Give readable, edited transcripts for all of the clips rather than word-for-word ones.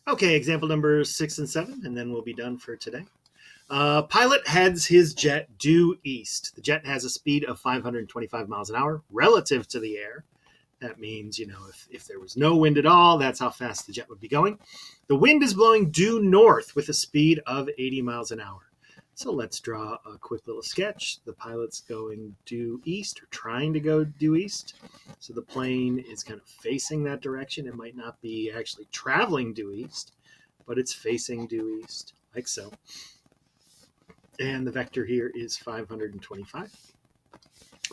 Okay, example number 6 and 7, and then we'll be done for today. Pilot heads his jet due east. The jet has a speed of 525 miles an hour relative to the air. That means, if there was no wind at all, that's how fast the jet would be going. The wind is blowing due north with a speed of 80 miles an hour. So let's draw a quick little sketch. The pilot's going due east, or trying to go due east. So the plane is kind of facing that direction. It might not be actually traveling due east, but it's facing due east, like so. And the vector here is 525.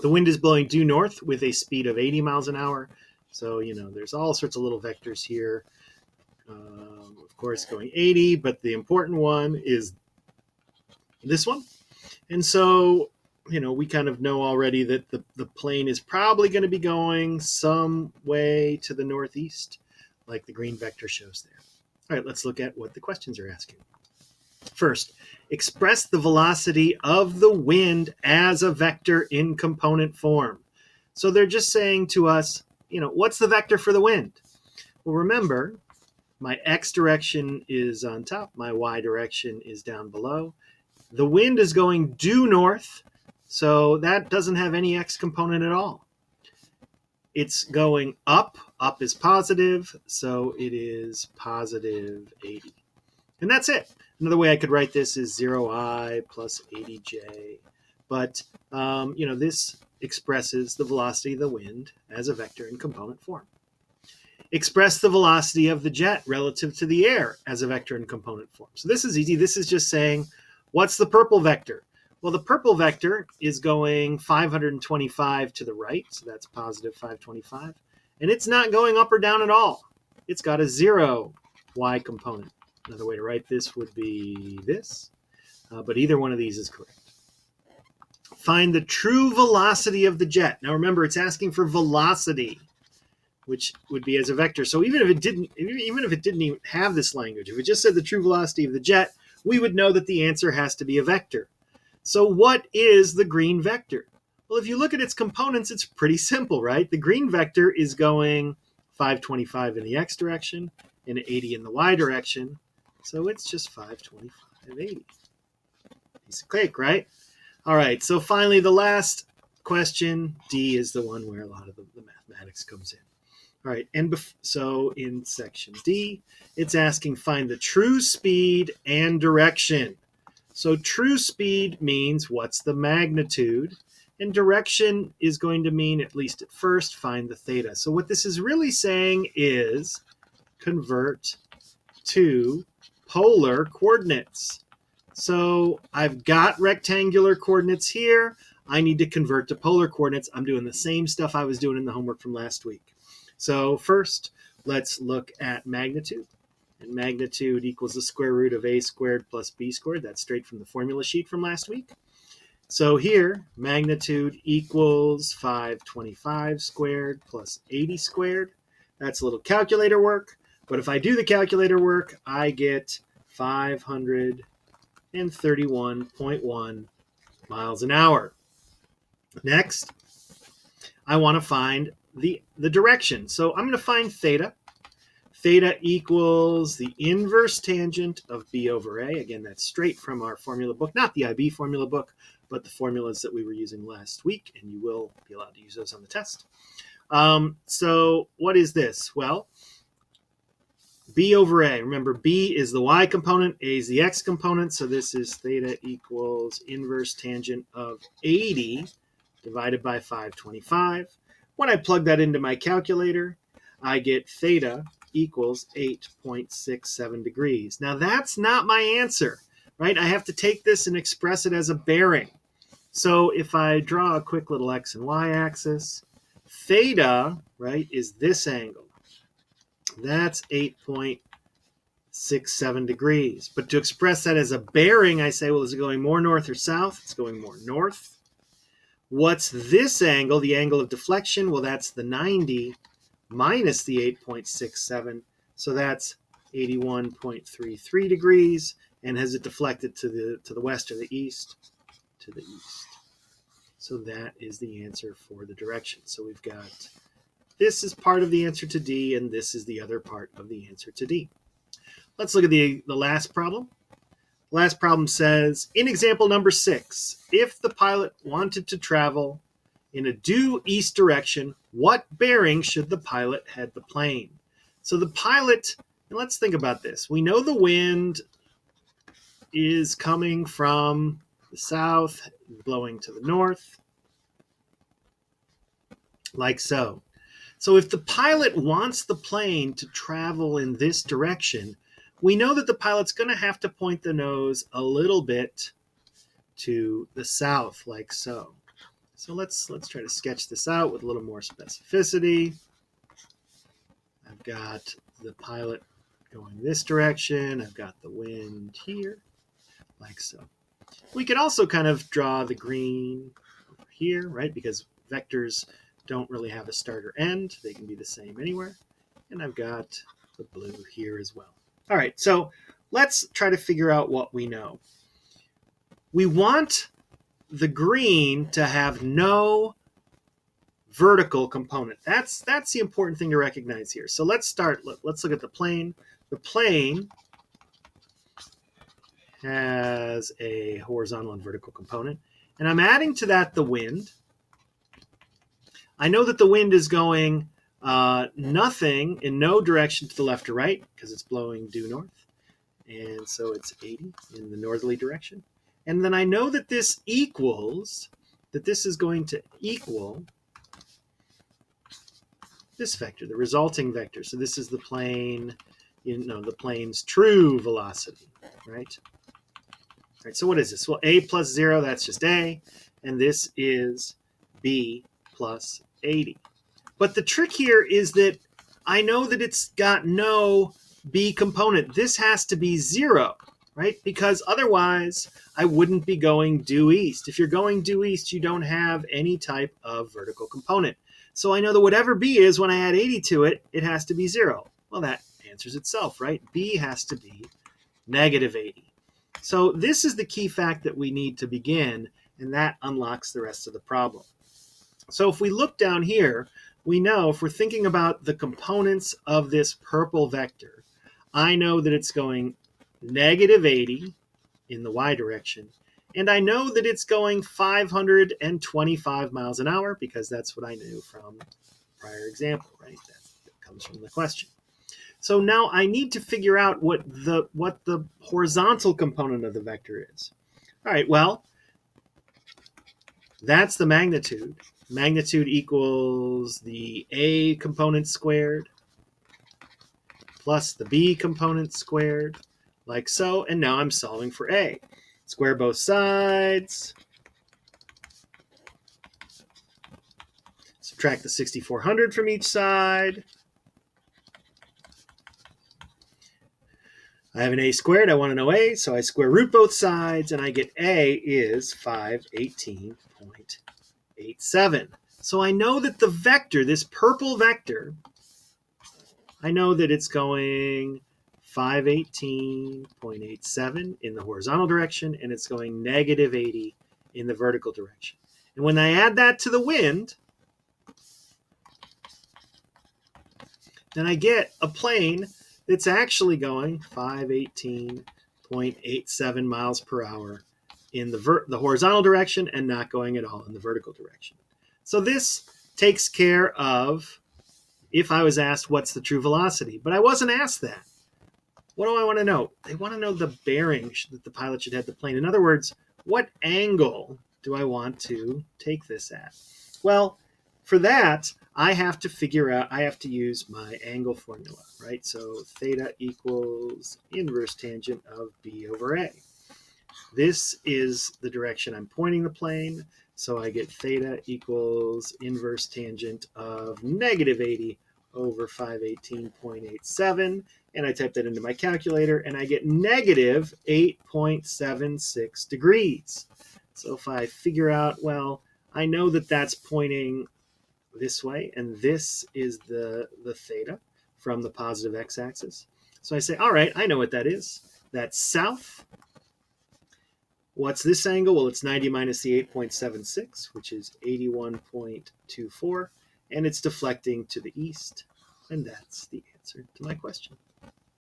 The wind is blowing due north with a speed of 80 miles an hour. So, there's all sorts of little vectors here. Of course, going 80, but the important one is this one. And so, we kind of know already that the plane is probably going to be going some way to the northeast, like the green vector shows there. All right, let's look at what the questions are asking. First, express the velocity of the wind as a vector in component form. So they're just saying to us, what's the vector for the wind? Well, remember, my x direction is on top, my y direction is down below. The wind is going due north, so that doesn't have any x component at all. It's going up, up is positive, so it is positive 80. And that's it. Another way I could write this is 0i plus 80j. But, this expresses the velocity of the wind as a vector in component form. Express the velocity of the jet relative to the air as a vector in component form. So this is easy. This is just saying, what's the purple vector? Well, the purple vector is going 525 to the right, so that's positive 525. And it's not going up or down at all. It's got a 0 y component. Another way to write this would be this, but either one of these is correct. Find the true velocity of the jet. Now remember, it's asking for velocity, which would be as a vector. So even if it didn't even have this language, if it just said the true velocity of the jet, we would know that the answer has to be a vector. So what is the green vector? Well, if you look at its components, it's pretty simple, right? The green vector is going 525 in the x direction and 80 in the y direction. So it's just 525, 80. Piece of cake, right? All right, so finally the last question, D, is the one where a lot of the mathematics comes in. All right, and so in section D, it's asking find the true speed and direction. So true speed means what's the magnitude, and direction is going to mean, at least at first, find the theta. So what this is really saying is convert to polar coordinates. So I've got rectangular coordinates here. I need to convert to polar coordinates. I'm doing the same stuff I was doing in the homework from last week. So first, let's look at magnitude. And magnitude equals the square root of a squared plus b squared. That's straight from the formula sheet from last week. So here, magnitude equals 525 squared plus 80 squared. That's a little calculator work. But if I do the calculator work, I get 531.1 miles an hour. Next, I want to find the direction. So I'm going to find theta. Theta equals the inverse tangent of b over a. Again, that's straight from our formula book, not the IB formula book, but the formulas that we were using last week, and you will be allowed to use those on the test. So what is this? Well, b over a. Remember, b is the y component, a is the x component, so this is theta equals inverse tangent of 80 divided by 525. When I plug that into my calculator, I get theta equals 8.67 degrees. Now that's not my answer, right? I have to take this and express it as a bearing. So if I draw a quick little x and y axis, theta, right, is this angle. That's 8.67 degrees. But to express that as a bearing, I say, well, is it going more north or south? It's going more north. What's this angle, the angle of deflection? Well, that's the 90 minus the 8.67. So that's 81.33 degrees. And has it deflected to the west or the east? To the east. So that is the answer for the direction. So we've got, this is part of the answer to D, and this is the other part of the answer to D. let's look at the last problem. Last problem says, in example number 6, if the pilot wanted to travel in a due east direction, what bearing should the pilot head the plane? So the pilot, and let's think about this. We know the wind is coming from the south, blowing to the north, like so. So if the pilot wants the plane to travel in this direction, we know that the pilot's going to have to point the nose a little bit to the south, like so. So let's try to sketch this out with a little more specificity. I've got the pilot going this direction. I've got the wind here, like so. We could also kind of draw the green over here, right? Because vectors don't really have a start or end. They can be the same anywhere. And I've got the blue here as well. All right, so let's try to figure out what we know. We want the green to have no vertical component. That's the important thing to recognize here. So let's start. Let's look at the plane. The plane has a horizontal and vertical component. And I'm adding to that the wind. I know that the wind is going nothing in no direction to the left or right because it's blowing due north. And so it's 80 in the northerly direction. And then I know that this equals, that this is going to equal this vector, the resulting vector. So this is the plane, the plane's true velocity, right? All right, so what is this? Well, a plus 0, that's just a. And this is b plus 80. But the trick here is that I know that it's got no b component. This has to be 0, right? Because otherwise I wouldn't be going due east. If you're going due east, you don't have any type of vertical component. So I know that whatever b is, when I add 80 to it, it has to be 0. Well, that answers itself, right? B has to be negative 80. So this is the key fact that we need to begin, and that unlocks the rest of the problem. So if we look down here, we know if we're thinking about the components of this purple vector, I know that it's going negative 80 in the y direction, and I know that it's going 525 miles an hour because that's what I knew from the prior example, right? That comes from the question. So now I need to figure out what the horizontal component of the vector is. All right, well, that's the magnitude. Magnitude equals the a component squared plus the b component squared, like so. And now I'm solving for a. Square both sides. Subtract the 6,400 from each side. I have an a squared. I want to know a, so I square root both sides, and I get a is 518.87. So I know that the vector, this purple vector, I know that it's going 518.87 in the horizontal direction, and it's going negative 80 in the vertical direction. And when I add that to the wind, then I get a plane that's actually going 518.87 miles per hour in the horizontal direction and not going at all in the vertical direction. So this takes care of if I was asked what's the true velocity, but I wasn't asked that. What do I want to know? They want to know the bearing that the pilot should head the plane. In other words, what angle do I want to take this at? Well, for that, I have to use my angle formula, right? So theta equals inverse tangent of b over a. This is the direction I'm pointing the plane, so I get theta equals inverse tangent of negative 80 over 518.87, and I type that into my calculator, and I get negative 8.76 degrees. So if I figure out, well, I know that that's pointing this way, and this is the theta from the positive x-axis. So I say, all right, I know what that is. That's south. What's this angle? Well, it's 90 minus the 8.76, which is 81.24, and it's deflecting to the east, and that's the answer to my question.